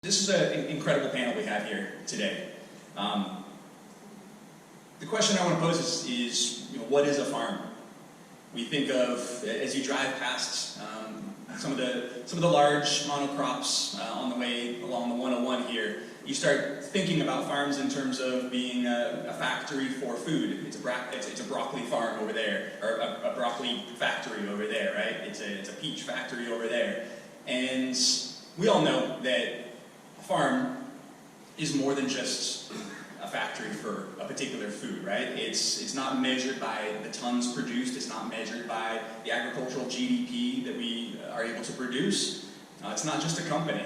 This is an incredible panel we have here today. The question I want to pose is what is a farm? We think of, as you drive past some of the large monocrops on the way along the 101 here, you start thinking about farms in terms of being a factory for food. It's a broccoli farm over there, or a broccoli factory over there, right? It's a peach factory over there. And we all know that a farm is more than just a factory for a particular food, right? It's not measured by the tons produced. It's not measured by the agricultural GDP that we are able to produce. It's not just a company.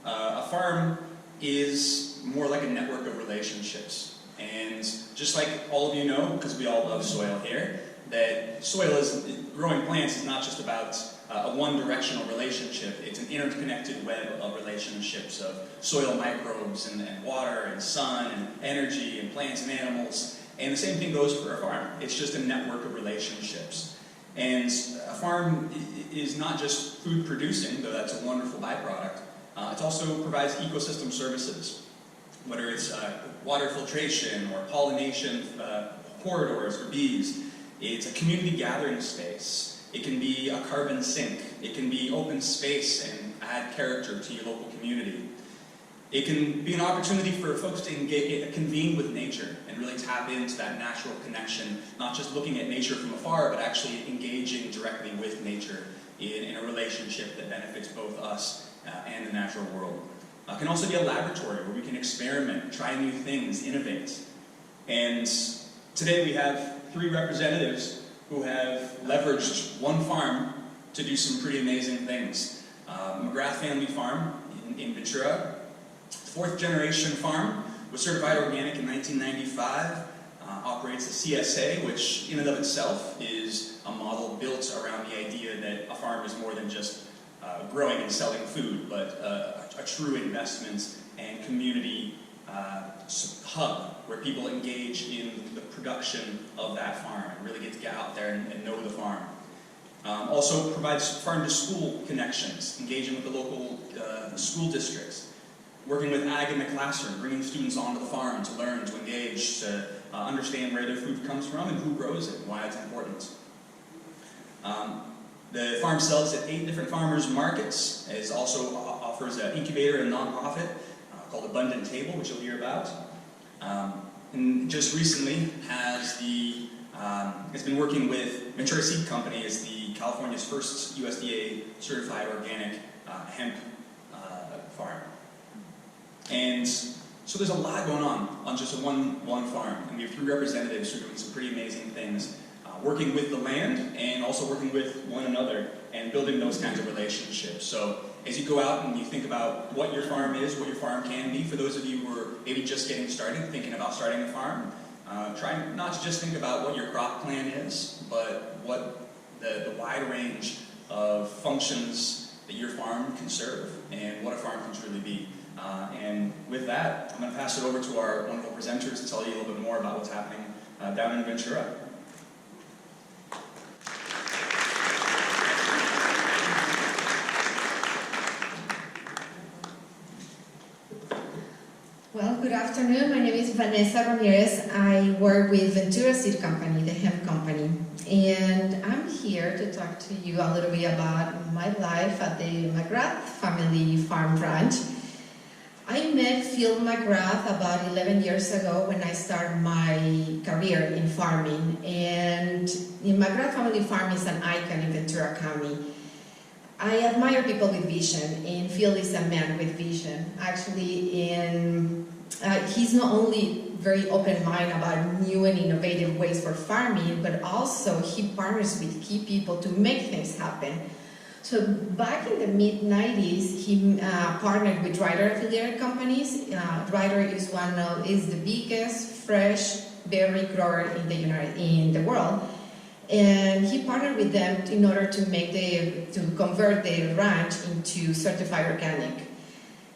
A farm is more like a network of relationships. And just like all of you know, because we all love soil here, that growing plants is not just about a one-directional relationship. It's an interconnected web of relationships of soil microbes and water and sun and energy and plants and animals. And the same thing goes for a farm. It's just a network of relationships. And a farm is not just food producing, though that's a wonderful byproduct. It also provides ecosystem services, whether it's water filtration or pollination corridors for bees. It's a community gathering space. It can be a carbon sink. It can be open space and add character to your local community. It can be an opportunity for folks to convene with nature and really tap into that natural connection, not just looking at nature from afar, but actually engaging directly with nature in a relationship that benefits both us and the natural world. It can also be a laboratory where we can experiment, try new things, innovate. And today we have 3 representatives who have leveraged one farm to do some pretty amazing things. McGrath Family Farm in Ventura, 4th generation farm, was certified organic in 1995, operates a CSA, which in and of itself is a model built around the idea that a farm is more than just growing and selling food, but a true investment and community hub where people engage in the production of that farm and really get to get out there and know the farm. Also provides farm-to-school connections, engaging with the local school districts, working with ag in the classroom, bringing students onto the farm to learn, to engage, to understand where their food comes from and who grows it and why it's important. The farm sells at 8 different farmers markets. It also offers an incubator and nonprofit called Abundant Table, which you'll hear about. And just recently has been working with Ventura Seed Company as the California's first USDA certified organic hemp farm. And so there's a lot going on just one farm. And we have 3 representatives who are doing some pretty amazing things, working with the land and also working with one another and building those kinds of relationships. So as you go out and you think about what your farm is, what your farm can be, for those of you who are maybe just getting started, thinking about starting a farm, try not to just think about what your crop plan is, but what the wide range of functions that your farm can serve and what a farm can truly be. And with that, I'm going to pass it over to our wonderful presenters to tell you a little bit more about what's happening down in Ventura. Well, good afternoon. My name is Vanessa Ramirez. I work with Ventura Seed Company, the hemp company. And I'm here to talk to you a little bit about my life at the McGrath Family Farm ranch. I met Phil McGrath about 11 years ago when I started my career in farming. And the McGrath Family Farm is an icon in Ventura County. I admire people with vision, and Phil is a man with vision. Actually, he's not only very open-minded about new and innovative ways for farming, but also he partners with key people to make things happen. So back in the mid-90s, he partnered with Ryder affiliated companies. Ryder is the biggest fresh berry grower in the world. And he partnered with them in order to convert the ranch into certified organic.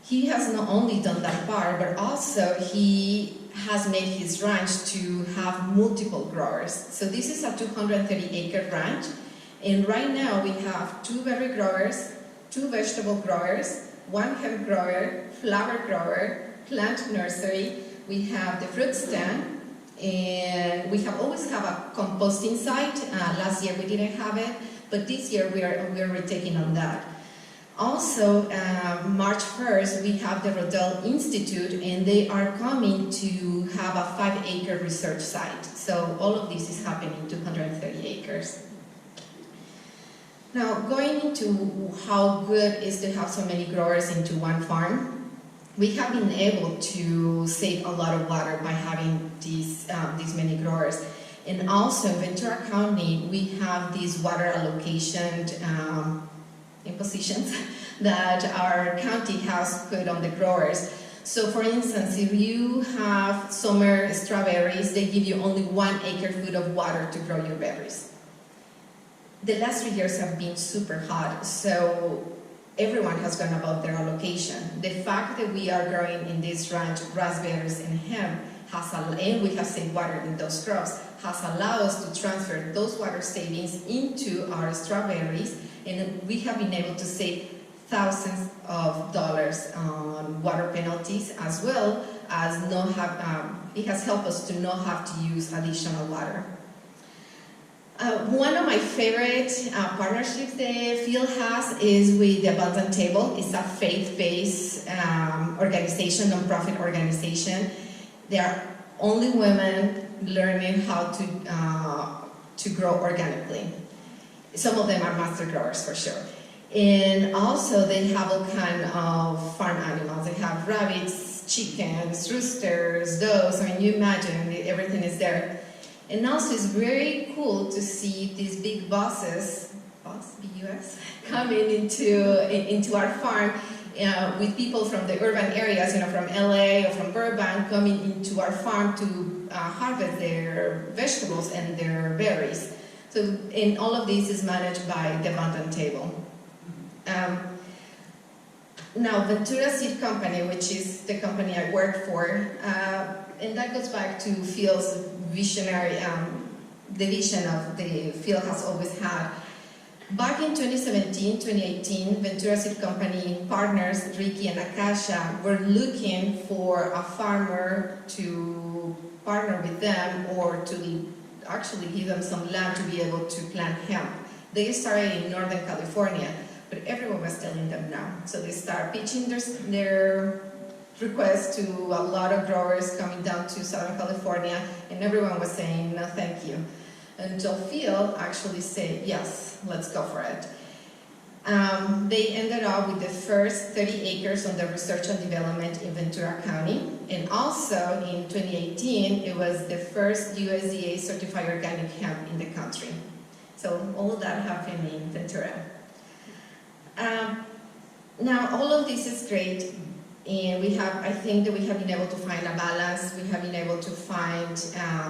He has not only done that part, but also he has made his ranch to have multiple growers. So this is a 230-acre ranch, and right now we have 2 berry growers, 2 vegetable growers, one hemp grower, flower grower, plant nursery. We have the fruit stand, and we have always have a composting site. Last year we didn't have it, but this year we're retaking on that. Also, March 1st, we have the Rodell Institute, and they are coming to have a 5-acre research site. So all of this is happening 230 acres. Now, going into how good is to have so many growers into one farm, we have been able to save a lot of water by having these many growers. And also in Ventura County, we have these water allocation impositions that our county has put on the growers. So for instance, if you have summer strawberries, they give you only 1 acre-foot of water to grow your berries. The last 3 years have been super hot, so everyone has gone above their allocation. The fact that we are growing in this ranch raspberries and hemp and we have saved water in those crops, has allowed us to transfer those water savings into our strawberries, and we have been able to save thousands of dollars on water penalties, as well as it has helped us to not have to use additional water. One of my favorite partnerships the field has is with the Abundant Table. It's a faith-based organization, non-profit organization. They are only women learning how to grow organically. Some of them are master growers for sure. And also they have all kind of farm animals. They have rabbits, chickens, roosters, doves. I mean, you imagine everything is there. And also it's very cool to see these big buses, BUS, coming into our farm with people from the urban areas, from LA or from Burbank, coming into our farm to harvest their vegetables and their berries. So, and all of this is managed by the Abundant Table. Now, Ventura Seed Company, which is the company I work for, and that goes back to Phil's visionary, the vision of the Phil has always had. Back in 2017, 2018, Ventura Seed Company partners, Ricky and Akasha, were looking for a farmer to partner with them or to actually give them some land to be able to plant hemp. They started in Northern California, but everyone was telling them no. So they start pitching their request to a lot of growers coming down to Southern California, and everyone was saying no thank you. Until Phil actually said, yes, let's go for it. They ended up with the first 30 acres on the research and development in Ventura County. And also in 2018, it was the first USDA certified organic hemp in the country. So all of that happened in Ventura. Now all of this is great. And I think that we have been able to find a balance. We have been able to find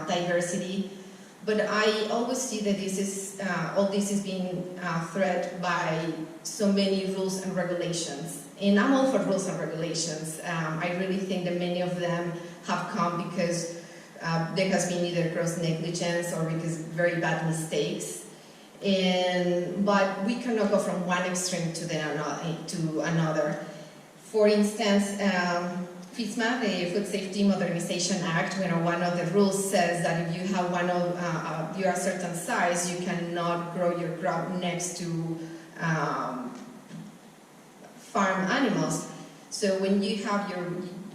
diversity. But I always see that all this is being threatened by so many rules and regulations. And I'm all for rules and regulations. I really think that many of them have come because there has been either gross negligence or because very bad mistakes. But we cannot go from one extreme to another. For instance, FSMA, the Food Safety Modernization Act, one of the rules says that if you have you're a certain size, you cannot grow your crop next to farm animals. So when you have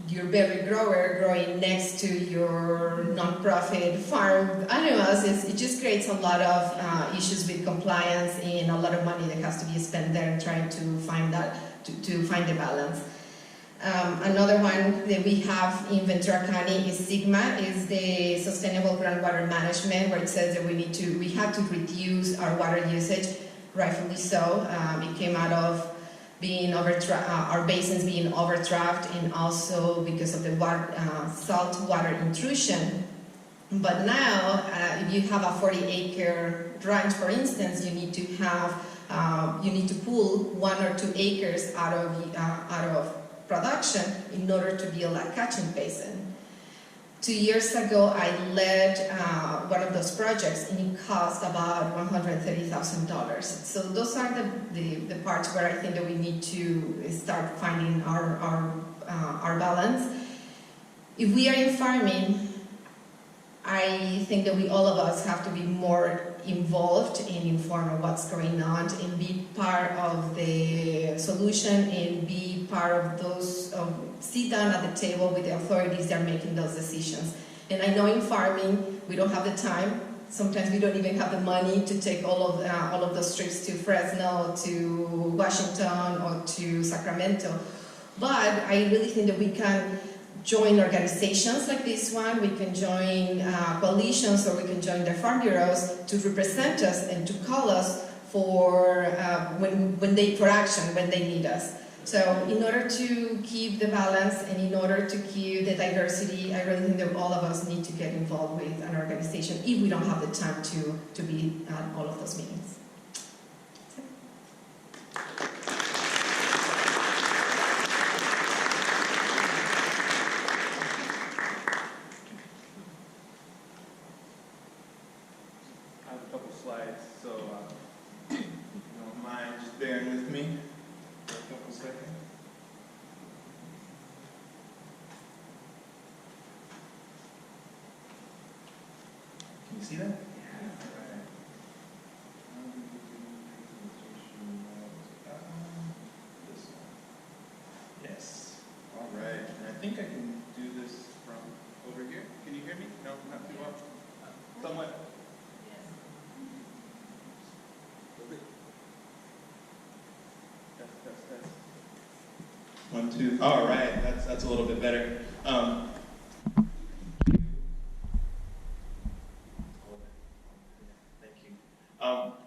your berry grower growing next to your non-profit farm animals, it just creates a lot of issues with compliance and a lot of money that has to be spent there and trying to find to find the balance. Another one that we have in Ventura County is SIGMA, is the Sustainable Groundwater Management, where it says that we have to reduce our water usage, rightfully so. It came out of being our basins being overdraft, and also because of the salt water intrusion. But now, if you have a 40-acre ranch, for instance, you need to pull 1 or 2 acres out of production in order to build a catching basin. 2 years ago, I led one of those projects, and it cost about $130,000. So those are the parts where I think that we need to start finding our balance. If we are in farming, I think that all of us have to be more involved and informed of what's going on and be part of the solution and be part of those, sit down at the table with the authorities that are making those decisions. And I know in farming, we don't have the time. Sometimes we don't even have the money to take all of those trips to Fresno, to Washington, or to Sacramento. But I really think that we can join organizations like this one, we can join coalitions, or we can join the farm bureaus to represent us and to call us for for action when they need us. So in order to keep the balance and in order to keep the diversity, I really think that all of us need to get involved with an organization if we don't have the time to be at all of those meetings. Slides, so if you don't mind just bearing with me for a couple seconds. Can you see that? Yeah. All right. This one. Yes. All right. And I think I can do this from over here. Can you hear me? No, not too well. Somewhat. Test. 1, 2. All right, that's a little bit better. Thank you.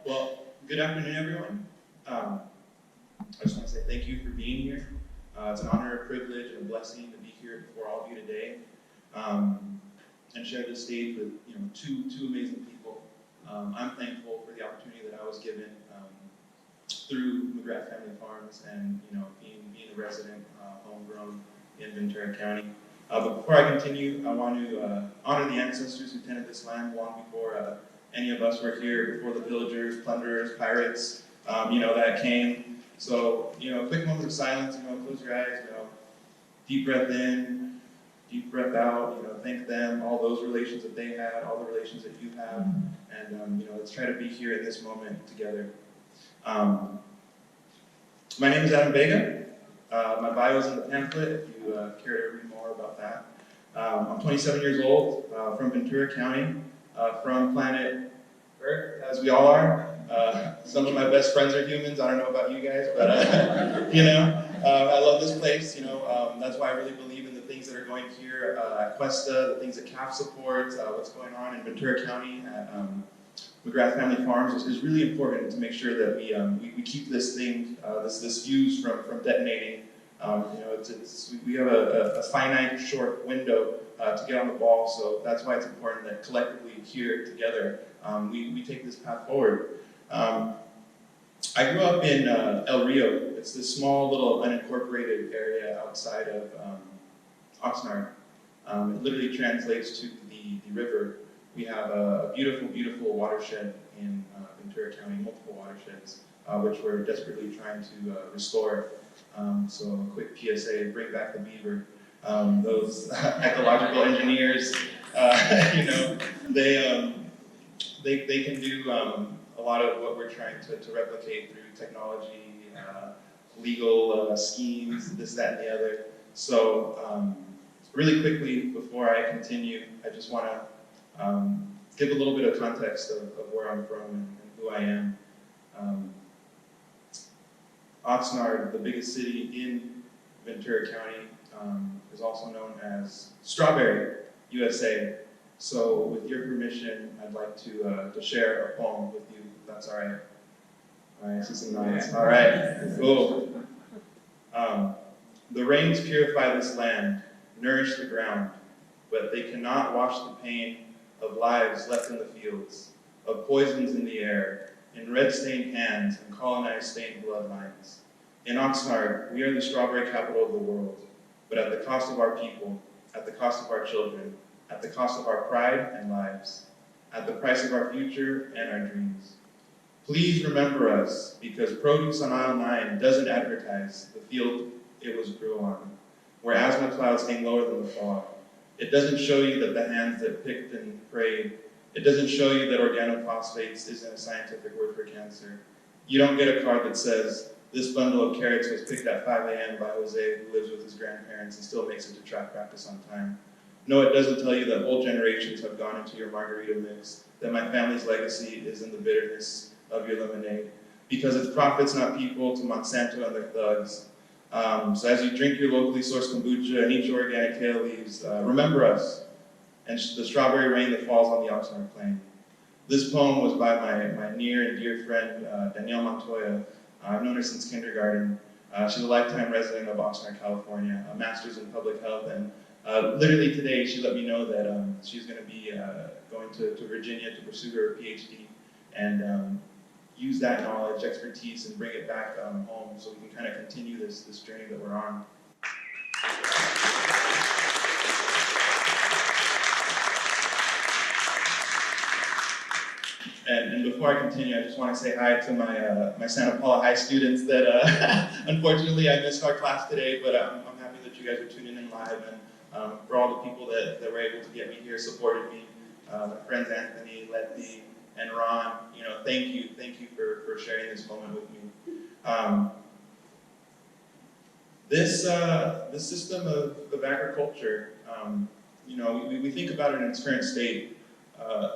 Well, good afternoon, everyone. I just want to say thank you for being here. It's an honor, a privilege, and a blessing to be here before all of you today, and share this stage with two amazing people. I'm thankful for the opportunity that I was given through McGrath Family Farms and being a resident, homegrown in Ventura County. But before I continue, I want to honor the ancestors who tended this land long before any of us were here, before the pillagers, plunderers, pirates, that came. So, quick moment of silence, close your eyes, deep breath in, deep breath out, thank them, all those relations that they had, all the relations that you have, and, let's try to be here in this moment together. My name is Adam Vega. My bio is in the pamphlet if you care to read more about that. I'm 27 years old, from Ventura County, from planet Earth, as we all are. Some of my best friends are humans. I don't know about you guys, but I love this place. That's why I really believe in the things that are going here at Cuesta, the things that CAFF supports, what's going on in Ventura County at McGrath Family Farms is really important to make sure that we keep this thing, this fuse from detonating. We have a finite, short window to get on the ball, so that's why it's important that collectively here together we take this path forward. I grew up in El Rio. It's this small little unincorporated area outside of Oxnard. It literally translates to the river. We have a beautiful, beautiful watershed in Ventura County, multiple watersheds, which we're desperately trying to restore. So a quick PSA, bring back the beaver. Those ecological engineers, they can do a lot of what we're trying to replicate through technology, legal schemes, this, that, and the other. So really quickly, before I continue, I just want to give a little bit of context of where I'm from and who I am. Oxnard, the biggest city in Ventura County, is also known as Strawberry, USA. So with your permission, I'd like to share a poem with you, if that's all right. All right, I see some nods. All right, cool. The rains purify this land, nourish the ground, but they cannot wash the pain of lives left in the fields, of poisons in the air, in red-stained hands and colonized-stained bloodlines. In Oxnard, we are the strawberry capital of the world, but at the cost of our people, at the cost of our children, at the cost of our pride and lives, at the price of our future and our dreams. Please remember us, because produce on aisle 9 doesn't advertise the field it was grown on, where asthma clouds hang lower than the fog. It doesn't show you that the hands that picked and prayed. It doesn't show you that organophosphates isn't a scientific word for cancer. You don't get a card that says, this bundle of carrots was picked at 5 a.m. by Jose, who lives with his grandparents and still makes it to track practice on time. No, it doesn't tell you that whole generations have gone into your margarita mix, that my family's legacy is in the bitterness of your lemonade. Because it's profits, not people, to Monsanto and their thugs. So as you drink your locally sourced kombucha and eat your organic kale leaves, remember us and the strawberry rain that falls on the Oxnard Plain. This poem was by my near and dear friend, Danielle Montoya. I've known her since kindergarten. She's a lifetime resident of Oxnard, California, a master's in public health, and literally today she let me know that she's going to be going to Virginia to pursue her PhD and use that knowledge, expertise, and bring it back home so we can kind of continue this journey that we're on. And before I continue, I just want to say hi to my Santa Paula High students that unfortunately I missed our class today, but I'm happy that you guys are tuning in live, and for all the people that were able to get me here, supported me, my friends Anthony, Letty, and Ron, thank you for sharing this moment with me. This system of agriculture, we think about it in its current state.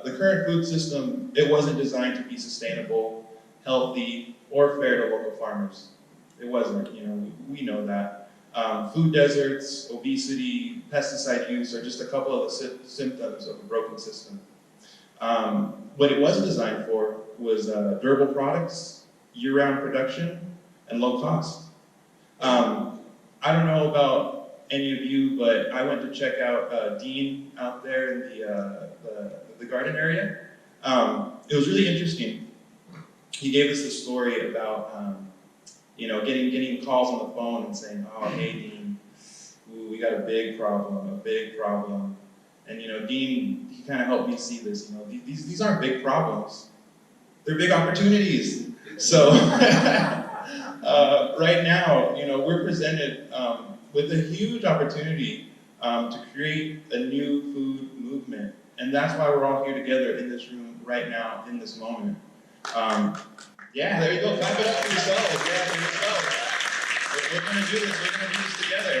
The current food system, it wasn't designed to be sustainable, healthy, or fair to local farmers. It wasn't, we know that. Food deserts, obesity, pesticide use are just a couple of the symptoms of a broken system. What it was designed for was durable products, year-round production, and low cost. I don't know about any of you, but I went to check out Dean out there in the garden area. It was really interesting. He gave us this story about getting calls on the phone and saying, "Oh, hey Dean, we got a big problem. And Dean, he kind of helped me see this. These aren't big problems; they're big opportunities. So right now, we're presented with a huge opportunity to create a new food movement, and that's why we're all here together in this room right now, in this moment. Yeah, there you go. Clap it up for yourselves. Yeah, for yourselves. We're going to do this. We're going to do this together.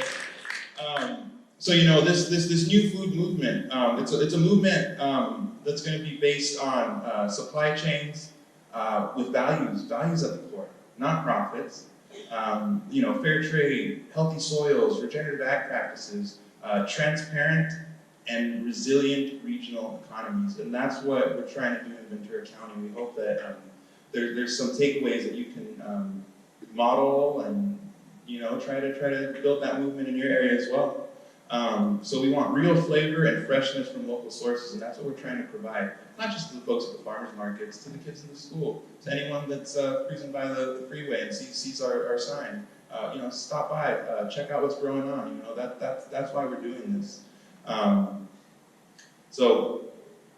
So this new food movement, it's a movement that's going to be based on supply chains with values at the core, not profits. Fair trade, healthy soils, regenerative ag practices, transparent and resilient regional economies, and that's what we're trying to do in Ventura County. We hope that there's some takeaways that you can model and try to build that movement in your area as well. So we want real flavor and freshness from local sources, and that's what we're trying to provide. Not just to the folks at the farmers markets, to the kids in the school, to anyone that's cruising by the freeway and sees our sign. Stop by, check out what's going on. That's why we're doing this. So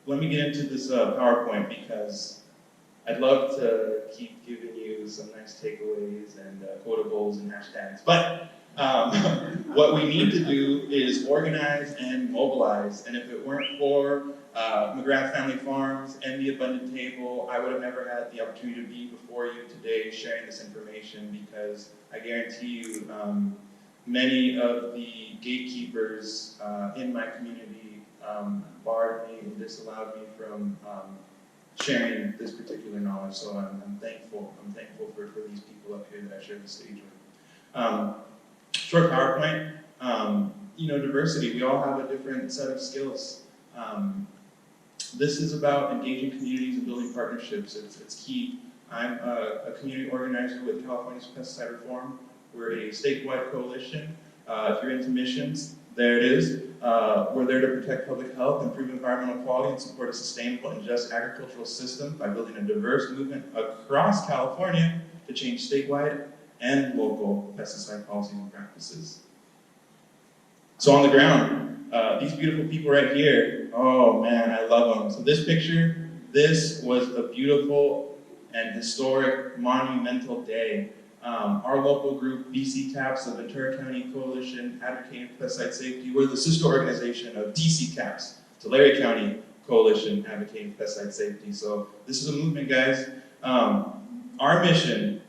let me get into this PowerPoint, because I'd love to keep giving you some nice takeaways and quotables and hashtags, but what we need to do is organize and mobilize, and if it weren't for McGrath Family Farms and the Abundant Table, I would have never had the opportunity to be before you today sharing this information, because I guarantee you many of the gatekeepers in my community barred me and disallowed me from sharing this particular knowledge, so I'm thankful. I'm thankful for these people up here that I share the stage with. Short PowerPoint, diversity. We all have a different set of skills. This is about engaging communities and building partnerships. It's key. I'm a community organizer with California's Pesticide Reform. We're a statewide coalition. If you're into missions, there it is. We're there to protect public health, improve environmental quality, and support a sustainable and just agricultural system by building a diverse movement across California to change statewide and local pesticide policies and practices. So on the ground, These beautiful people right here, oh man, I love them. So this picture, this was a beautiful and historic, monumental day. Our local group, BC CAFF, the Ventura County Coalition Advocating for Pesticide Safety, we're the sister organization of DC CAFF, Tulare County Coalition Advocating for Pesticide Safety. So this is a movement, guys. Our mission,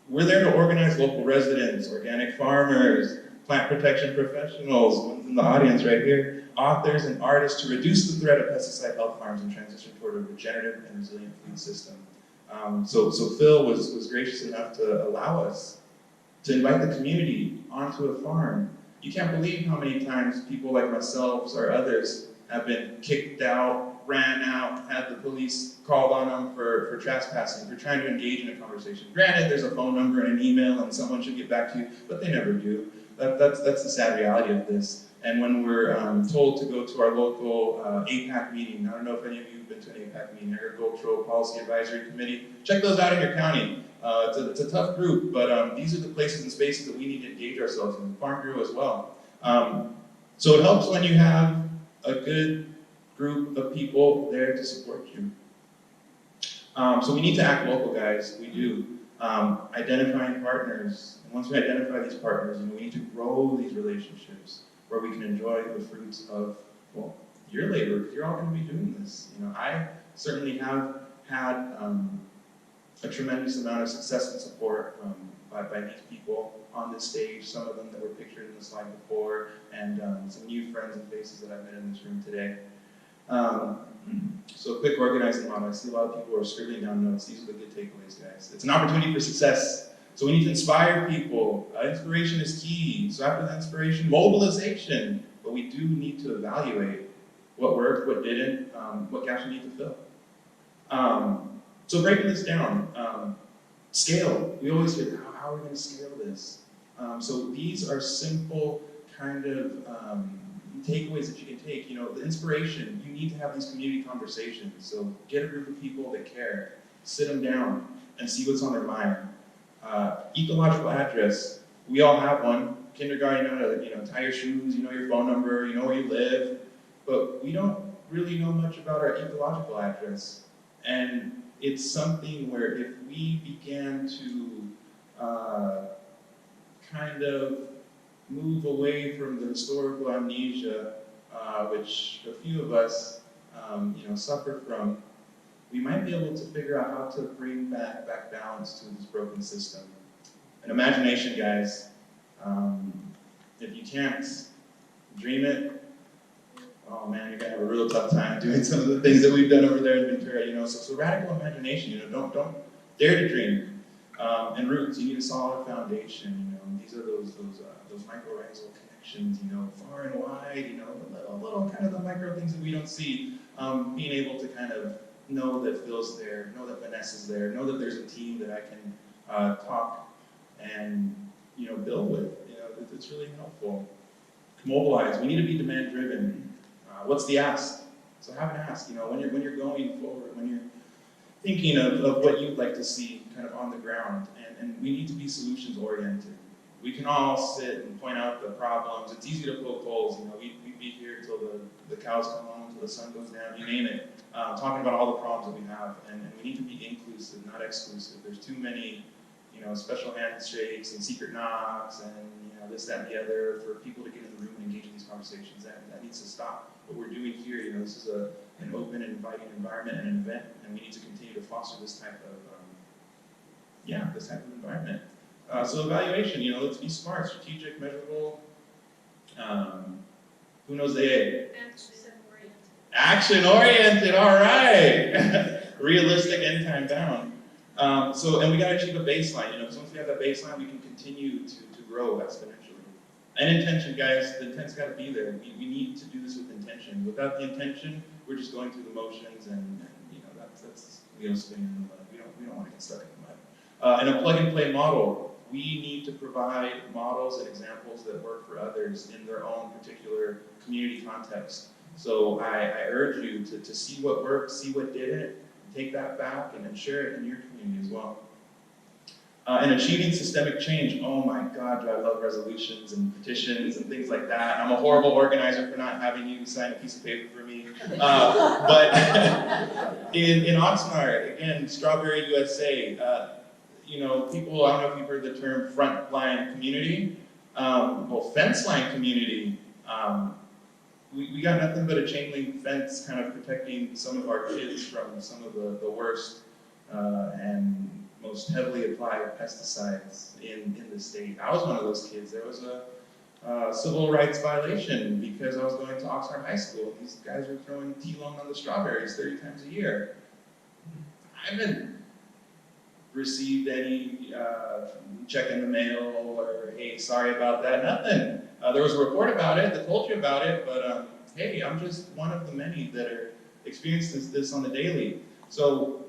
we're there to organize local residents, organic farmers, plant protection professionals, ones in the audience right here, authors and artists to reduce the threat of pesticide health harms and transition toward a regenerative and resilient food system. So Phil was gracious enough to allow us to invite the community onto a farm. You can't believe how many times people like myself or others have been kicked out, ran out, had the police called on them for trespassing, for trying to engage in a conversation. Granted, there's a phone number and an email and someone should get back to you, but they never do. That's the sad reality of this. And when we're told to go to our local APAC meeting, I don't know if any of you have been to an APAC meeting, Agricultural Policy Advisory Committee, check those out in your county. It's a tough group, but these are the places and spaces that we need to engage ourselves in, Farm Bureau as well. So it helps when you have a good group of people there to support you. So we need to act local, guys, we do. Identifying partners, and once we identify these partners, we need to grow these relationships where we can enjoy the fruits of, well, your labor, because you're all going to be doing this. I certainly have had a tremendous amount of success and support by these people on this stage, some of them that were pictured in the slide before, and some new friends and faces that I've met in this room today. So a quick organizing model. I see a lot of people who are scribbling down notes. These are the good takeaways, guys. It's an opportunity for success. So we need to inspire people. Inspiration is key. So after the inspiration, mobilization. But we do need to evaluate what worked, what didn't, what gaps we need to fill. So breaking this down, scale. We always hear, how are we going to scale this? So these are simple kind of takeaways that you can take. The inspiration, you need to have these community conversations. So get a group of people that care, sit them down, and see what's on their mind. Ecological address, we all have one. Kindergarten, you know how to tie your shoes, you know your phone number, you know where you live, but we don't really know much about our ecological address. And it's something where if we began to kind of move away from the historical amnesia, which a few of us, suffer from, we might be able to figure out how to bring back balance to this broken system. And imagination, guys. If you can't dream it, oh man, you're gonna have a real tough time doing some of the things that we've done over there in Ventura. So radical imagination. Don't dare to dream. And roots. You need a solid foundation. These are those mycorrhizal connections. Far and wide. The little kind of the micro things that we don't see. Being able to kind of know that Phil's there, know that Vanessa's there, know that there's a team that I can talk and build with. It's really helpful. Mobilize. We need to be demand driven. What's the ask? So have an ask. When you're going forward, when you're thinking of what you'd like to see kind of on the ground, and we need to be solutions oriented. We can all sit and point out the problems. It's easy to poke holes. We'd be here till the cows come home, till the sun goes down, you name it, talking about all the problems that we have. And we need to be inclusive, not exclusive. There's too many, special handshakes and secret knocks and this, that, and the other for people to get in the room and engage in these conversations. That needs to stop. What we're doing here, this is an open and inviting environment and an event, and we need to continue to foster this type of environment. So evaluation, let's be smart, strategic, measurable. Who knows the A? Action-oriented, all right. Realistic and time bound. And we got to achieve a baseline. So once we have that baseline, we can continue to grow exponentially. And intention, guys, the intent's got to be there. We need to do this with intention. Without the intention, we're just going through the motions, and that's spinning in the mud. We don't want to get stuck in the mud. And a plug-and-play model. We need to provide models and examples that work for others in their own particular community context. So I urge you to see what worked, see what didn't, take that back and then share it in your community as well. And achieving systemic change. Oh my God, do I love resolutions and petitions and things like that. I'm a horrible organizer for not having you sign a piece of paper for me. But in Oxnard, again, Strawberry USA, you know, people, I don't know if you've heard the term frontline community. Well, fence line community. We got nothing but a chain link fence kind of protecting some of our kids from some of the worst and most heavily applied pesticides in the state. I was one of those kids. There was a civil rights violation because I was going to Oxnard High School. These guys were throwing T-lone on the strawberries 30 times a year. I haven't received any check in the mail or, hey, sorry about that, nothing. There was a report about it that told you about it, but hey, I'm just one of the many that are experiencing this on the daily. So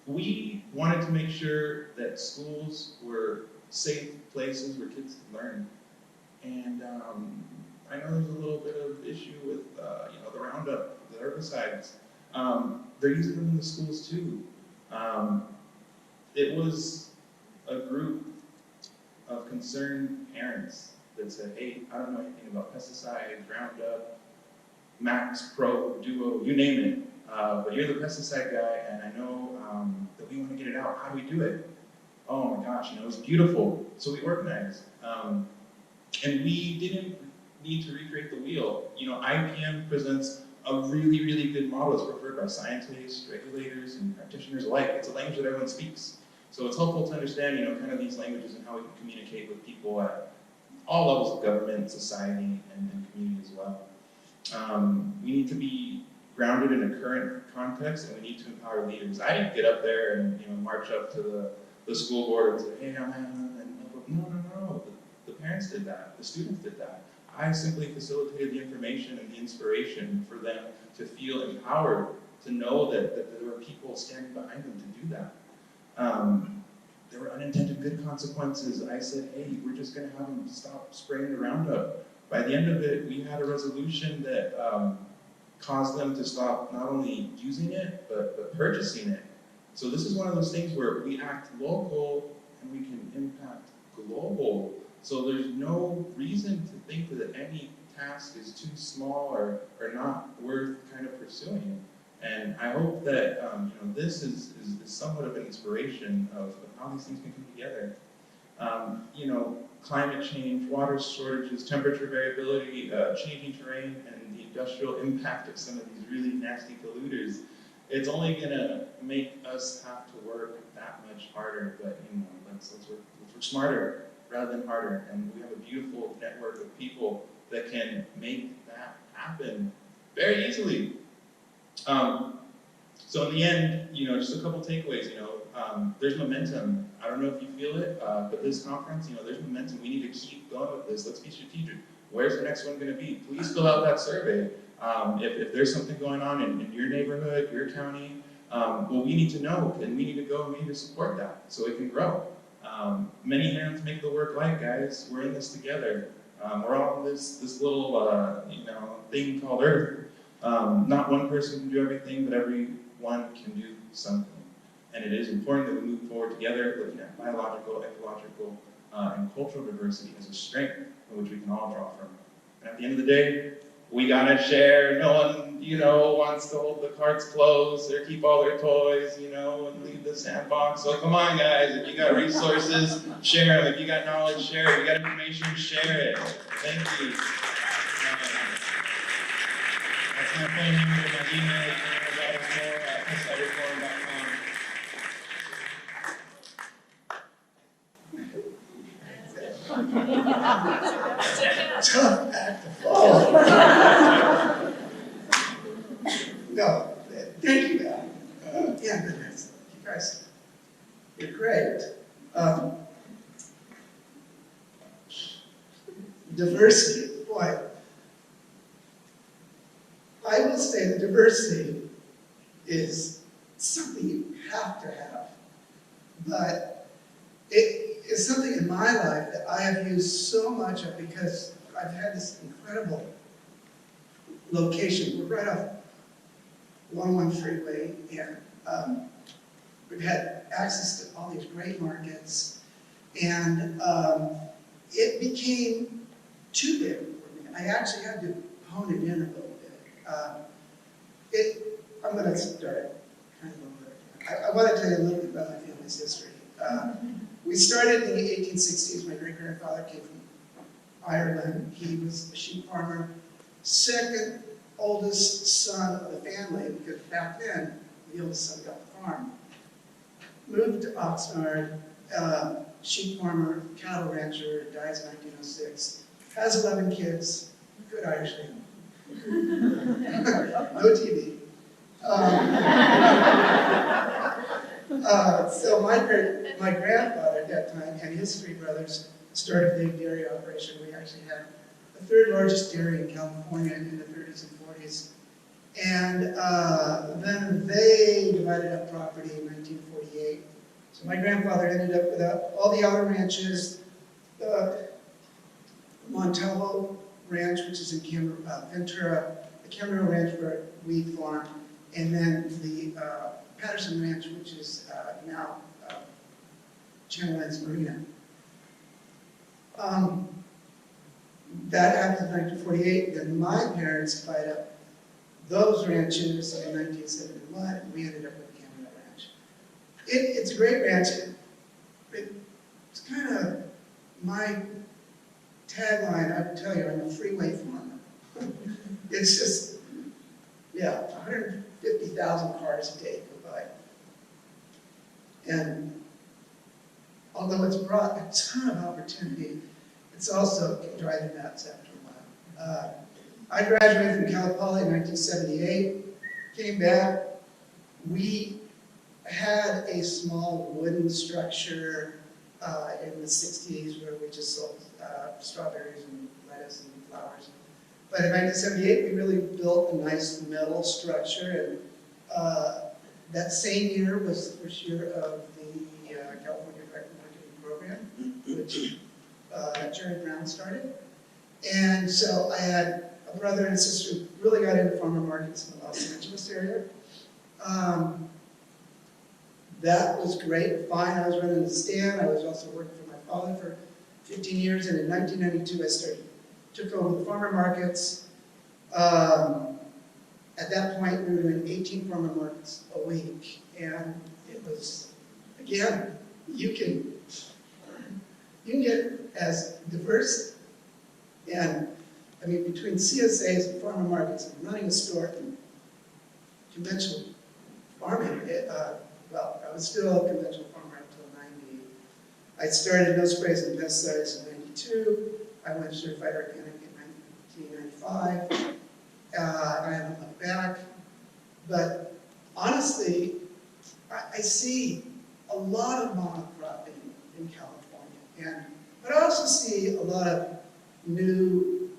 we wanted to make sure that schools were safe places where kids could learn. And I know there's a little bit of issue with you know, the Roundup, the herbicides. They're using them in the schools too. It was a group of concerned parents that said, hey, I don't know anything about pesticides, Roundup, Max, Pro, Duo, you name it. But you're the pesticide guy, and I know that we want to get it out. How do we do it? Oh my gosh, you know, it's beautiful. So we organized. And we didn't need to recreate the wheel. You know, IPM presents a really, really good model. It's preferred by scientists, regulators, and practitioners alike. It's a language that everyone speaks. So it's helpful to understand, you know, kind of these languages and how we can communicate with people at all levels of government, society, and community as well. We need to be grounded in a current context, and we need to empower leaders. I didn't get up there and, you know, march up to the school board and say, hey, I'm no. The parents did that. The students did that. I simply facilitated the information and the inspiration for them to feel empowered, to know that there were people standing behind them to do that. There were unintended good consequences. I said, hey, we're just going to have them stop spraying the Roundup. By the end of it, we had a resolution that caused them to stop not only using it, but purchasing it. So this is one of those things where we act local and we can impact global. So there's no reason to think that any task is too small or not worth kind of pursuing. And I hope that you know, this is somewhat of an inspiration of how these things can come together. You know, climate change, water shortages, temperature variability, changing terrain, and the industrial impact of some of these really nasty polluters. It's only going to make us have to work that much harder. But you know, let's work smarter rather than harder. And we have a beautiful network of people that can make that happen very easily. So in the end, you know, just a couple takeaways, you know, there's momentum. I don't know if you feel it, but this conference, you know, there's momentum. We need to keep going with this. Let's be strategic. Where's the next one going to be? Please fill out that survey. If there's something going on in your neighborhood, your county, well, we need to know, and we need to go, and we need to support that so it can grow. Many hands make the work light, guys. We're in this together. We're all in this little, you know, thing called Earth. Not one person can do everything, but everyone can do something. And it is important that we move forward together, looking at biological, ecological, and cultural diversity as a strength in which we can all draw from. And at the end of the day, we gotta share. No one, you know, wants to hold the carts closed or keep all their toys, you know, and leave the sandbox. So come on, guys, if you got resources, share them. If you got knowledge, share it. If you got information, share it. Thank you. That's my phone number, my email, you can learn about us more at pesticidereform.com. Tough act to follow. No, thank you, Al. Yeah, goodness. You guys, you're great. Diversity, boy. I will say that diversity is something you have to have. But it is something in my life that I have used so much of because I've had this incredible location. We're right off 101 freeway, and We've had access to all these great markets, and it became too big for me. I actually had to hone it in a little bit. I'm going to start kind of over. I want to tell you a little bit about my family's history. We started in the 1860s. My great-grandfather came from Ireland. He was a sheep farmer, second oldest son of the family, because back then, the oldest son got the farm. Moved to Oxnard, sheep farmer, cattle rancher, dies in 1906. Has 11 kids, good Irish name. No TV. So my grandfather at that time and his three brothers started a big dairy operation. We actually had the third largest dairy in California in the 30s and 40s. And then they divided up property in 1948. So my grandfather ended up with all the outer ranches, Montello Ranch, which is in Ventura, the Camero Ranch where we farm, and then the Patterson Ranch, which is now Channel Lands Marina. That happened in 1948. Then my parents divided up those ranches in 1971, and we ended up with the Camero Ranch. It's a great ranch. It's kind of my tagline. I would tell you, I'm a freeway farmer. It's just, yeah, 150,000 cars a day go by. And although it's brought a ton of opportunity, it's also driving nuts after a while. I graduated from Cal Poly in 1978, came back. We had a small wooden structure in the 60s where we just sold strawberries and lettuce and flowers. But in 1978, we really built a nice metal structure, and that same year was the first year of the California Direct Marketing Program, which Jerry Brown started. And so I had a brother and sister who really got into farmer markets in the Los Angeles area. That was great, fine. I was running the stand. I was also working for my father for 15 years, and in 1992 took over the farmer markets. At that point, we were doing 18 farmer markets a week, and it was, again, you can get as diverse, and I mean, between CSAs and farmer markets and running a store and conventional farming, well, I was still a conventional farmer until 90. I started no sprays and pesticides in 92. I went certified organic in 1995. I haven't looked back. But honestly, I see a lot of monocropping in California. But I also see a lot of new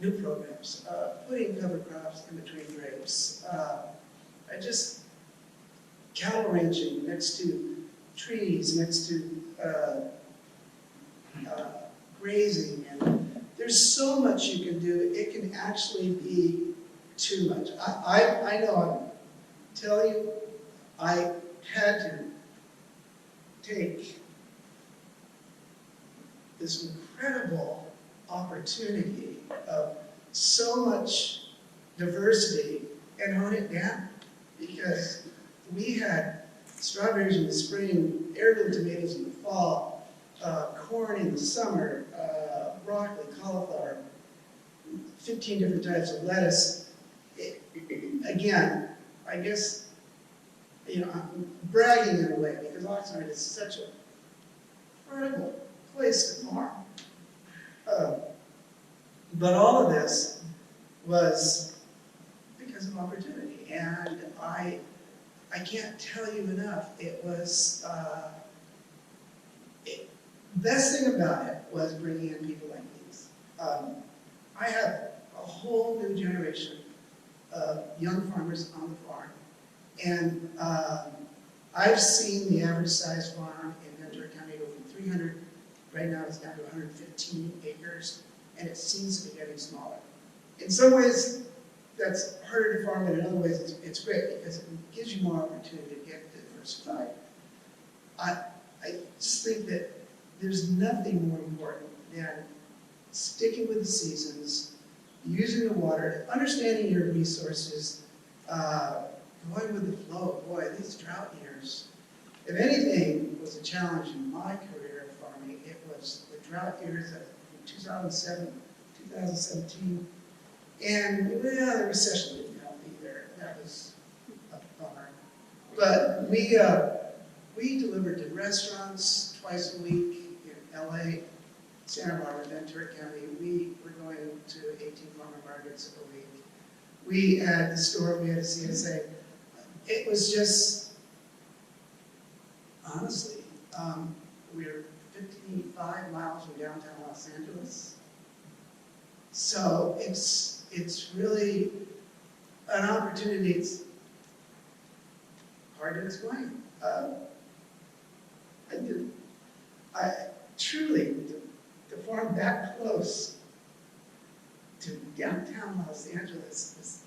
programs, putting cover crops in between grapes. Cattle ranching next to trees, next to grazing, and there's so much you can do. It can actually be too much. I know, I'm telling you, I had to take this incredible opportunity of so much diversity and hone it down, because we had strawberries in the spring, heirloom tomatoes in the fall, corn in the summer, broccoli, cauliflower, 15 different types of lettuce. Again, I guess, I'm bragging in a way, because Oxnard is such a incredible place to farm. But all of this was because of opportunity, and I can't tell you enough. It was, the best thing about it was bringing in people like these. I have a whole new generation of young farmers on the farm, and I've seen the average size farm in Ventura County go from 300, right now it's down to 115 acres, and it seems to be getting smaller. In some ways, that's harder to farm, and in other ways, it's great because it gives you more opportunity to get diversified. I just think that there's nothing more important than sticking with the seasons, using the water, understanding your resources, going with the flow. Boy, these drought years, if anything was a challenge in my career of farming, it was the drought years of 2007, 2017, and well, the recession didn't help either. That was a bummer. But we delivered to restaurants twice a week in LA, Santa Barbara, Ventura County. We were going to 18 farmer markets a week. We had the store, we had a CSA. It was just, honestly, we were 55 miles from downtown Los Angeles. So it's really an opportunity. It's hard to explain. I truly, to farm that close to downtown Los Angeles is,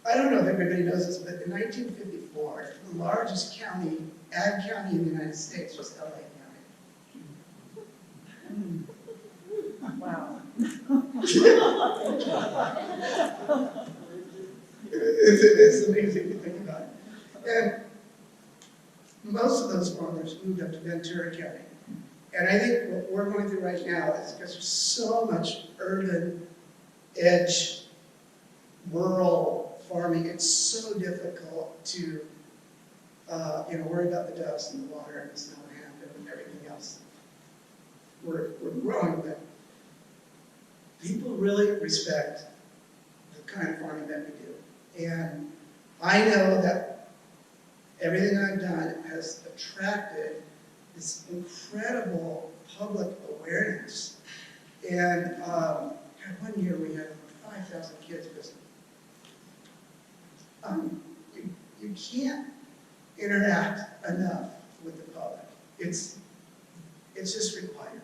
I don't know if everybody knows this, but in 1954, the largest county, ag county in the United States was LA County. Wow. It's amazing to think about. And most of those farmers moved up to Ventura County. And I think what we're going through right now is because there's so much urban edge, rural farming, it's so difficult to worry about the dust and the water and the snow and hemp and everything else we're growing. But people really respect the kind of farming that we do. And I know that everything I've done has attracted this incredible public awareness. And one year we had over 5,000 kids visit. You can't interact enough with the public. It's just required.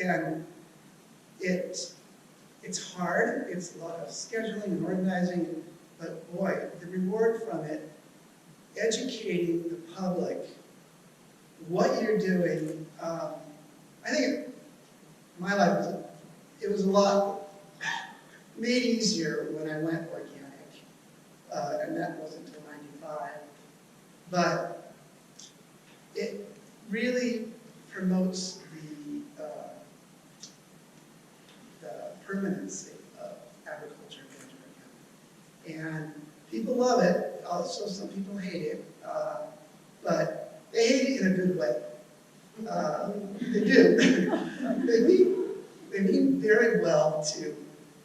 And it's hard, it's a lot of scheduling and organizing, but boy, the reward from it, educating the public, what you're doing, I think my life was a lot made easier when I went organic, and that wasn't until '95. But it really promotes the permanency of agriculture in Ventura County. And people love it, also some people hate it, but they hate it in a good way. They do. they mean very well to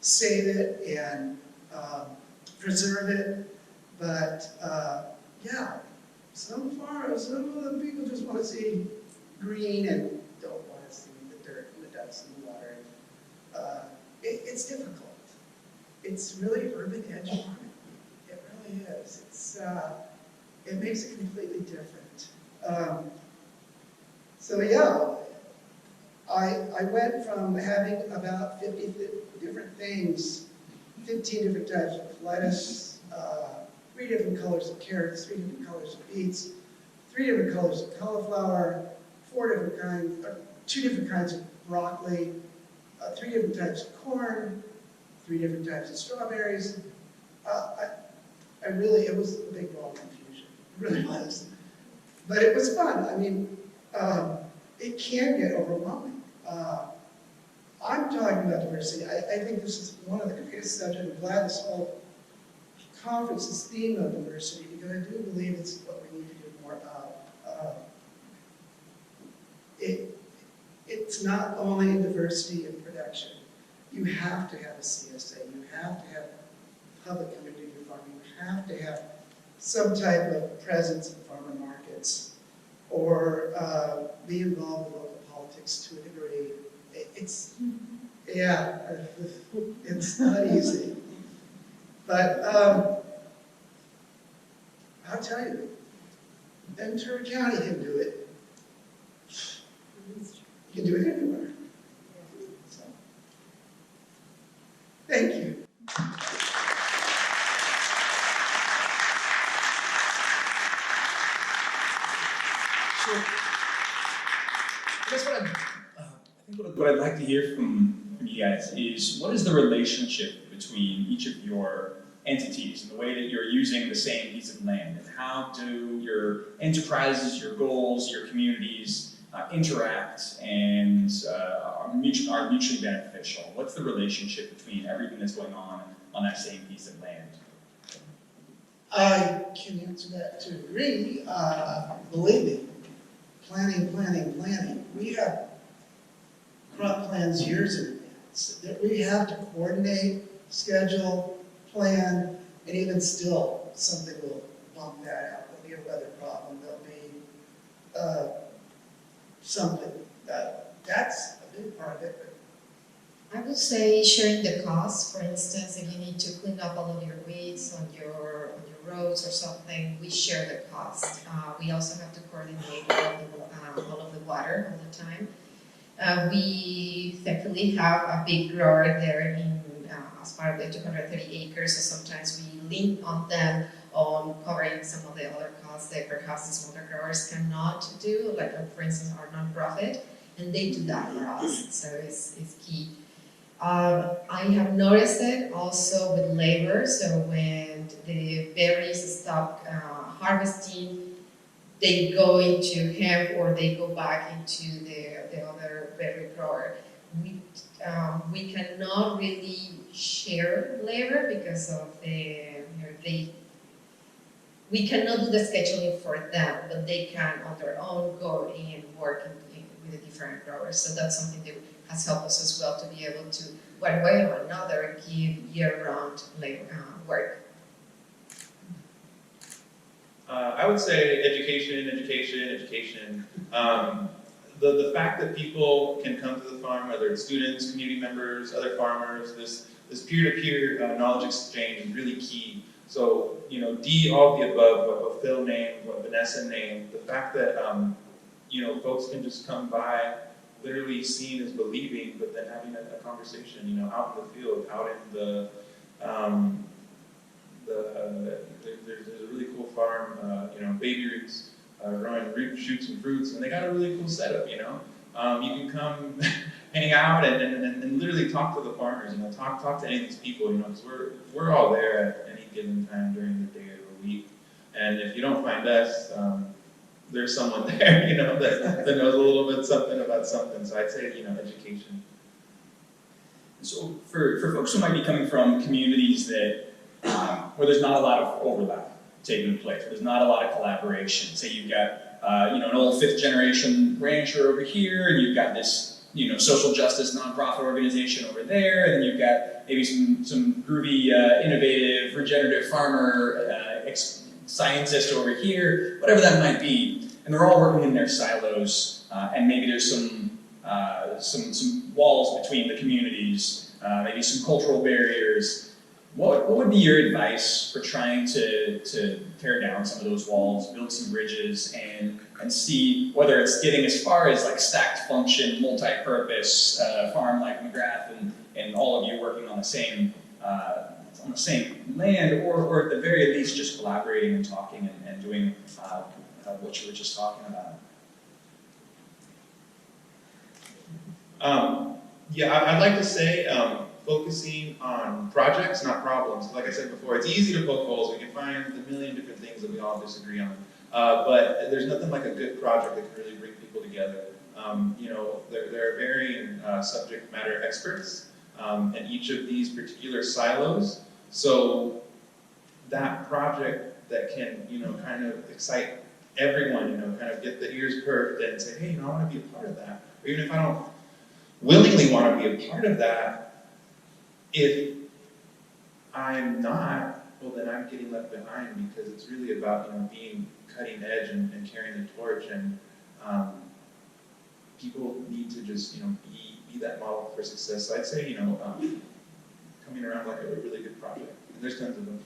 save it and preserve it, but yeah, some of the people just want to see green and don't want to see the dirt and the dust and the water. It's difficult. It's really urban edge farming. It really is. It makes it completely different. So yeah, I went from having about 50 different things, 15 different types of lettuce, 3 different colors of carrots, 3 different colors of beets, 3 different colors of cauliflower, 2 different kinds of broccoli, 3 different types of corn, 3 different types of strawberries. It was a big ball of confusion. It really was. But it was fun. I mean, it can get overwhelming. I'm talking about diversity. I think this is one of the greatest subjects. I'm glad this whole conference is themed on diversity because I do believe it's what we need to do more of. It's not only diversity in production. You have to have a CSA. You have to have public community farming. You have to have some type of presence in farmer markets or be involved with local politics to a degree. It's not easy. But I'll tell you, Ventura County can do it. You can do it anywhere. So, thank you. guess what I'd like to hear from you guys is, what is the relationship between each of your entities and the way that you're using the same piece of land, and how do your enterprises, your goals, your communities interact and are mutually beneficial? What's the relationship between everything that's going on that same piece of land? I can answer that to a degree. Believe me, planning. We have crop plans years in advance that we have to coordinate, schedule, plan, and even still, something will bump that out. There'll be a weather problem, there'll be something. That's a big part of it. I would say sharing the costs. For instance, if you need to clean up all of your weeds on your roads or something, we share the cost. We also have to coordinate all of the water all the time. We thankfully have a big grower there as part of the 230 acres, so sometimes we lean on them on covering some of the other costs that perhaps the smaller growers cannot do, like for instance our nonprofit, and they do that for us, so it's key. I have noticed it also with labor, so when the berries stop harvesting, they go into hemp or they go back into the other berry grower. We cannot really share labor because of we cannot do the scheduling for them, but they can on their own go and work with the different growers. So that's something that has helped us as well to be able to, one way or another, give year-round work. I would say education. The fact that people can come to the farm, whether it's students, community members, other farmers, this peer-to-peer knowledge exchange is really key. So, D, all of the above, what Phil named, what Vanessa named, the fact that, folks can just come by, literally seeing is believing, but then having a conversation, out in the field, out in there's a really cool farm, baby roots, growing root shoots and fruits, and they got a really cool setup, You can come hang out and literally talk to the farmers, talk to any of these people, because we're all there at any given time during the day or the week. And if you don't find us, there's someone there, that knows a little bit something about something. So I'd say, education. So for folks who might be coming from communities that where there's not a lot of overlap taking place, where there's not a lot of collaboration. Say you've got an old 5th generation rancher over here, and you've got this social justice nonprofit organization over there, and then you've got maybe some groovy, innovative, regenerative farmer scientist over here, whatever that might be, and they're all working in their silos, and maybe there's some walls between the communities, maybe some cultural barriers. What would be your advice for trying to tear down some of those walls, build some bridges, and see whether it's getting as far as like stacked function, multi-purpose farm like McGrath and all of you working on the same land, or at the very least just collaborating and talking and doing what you were just talking about? I'd like to say focusing on projects, not problems. Like I said before, it's easy to poke holes. We can find a million different things that we all disagree on. But there's nothing like a good project that can really bring people together. There are varying subject matter experts in each of these particular silos. So that project that can, kind of excite everyone, kind of get the ears perked and say, hey, I want to be a part of that. Or even if I don't willingly want to be a part of that, if I'm not, well, then I'm getting left behind, because it's really about, being cutting edge and carrying the torch, and people need to just, be that model for success. So I'd say, coming around like a really good project, and there's tons of them.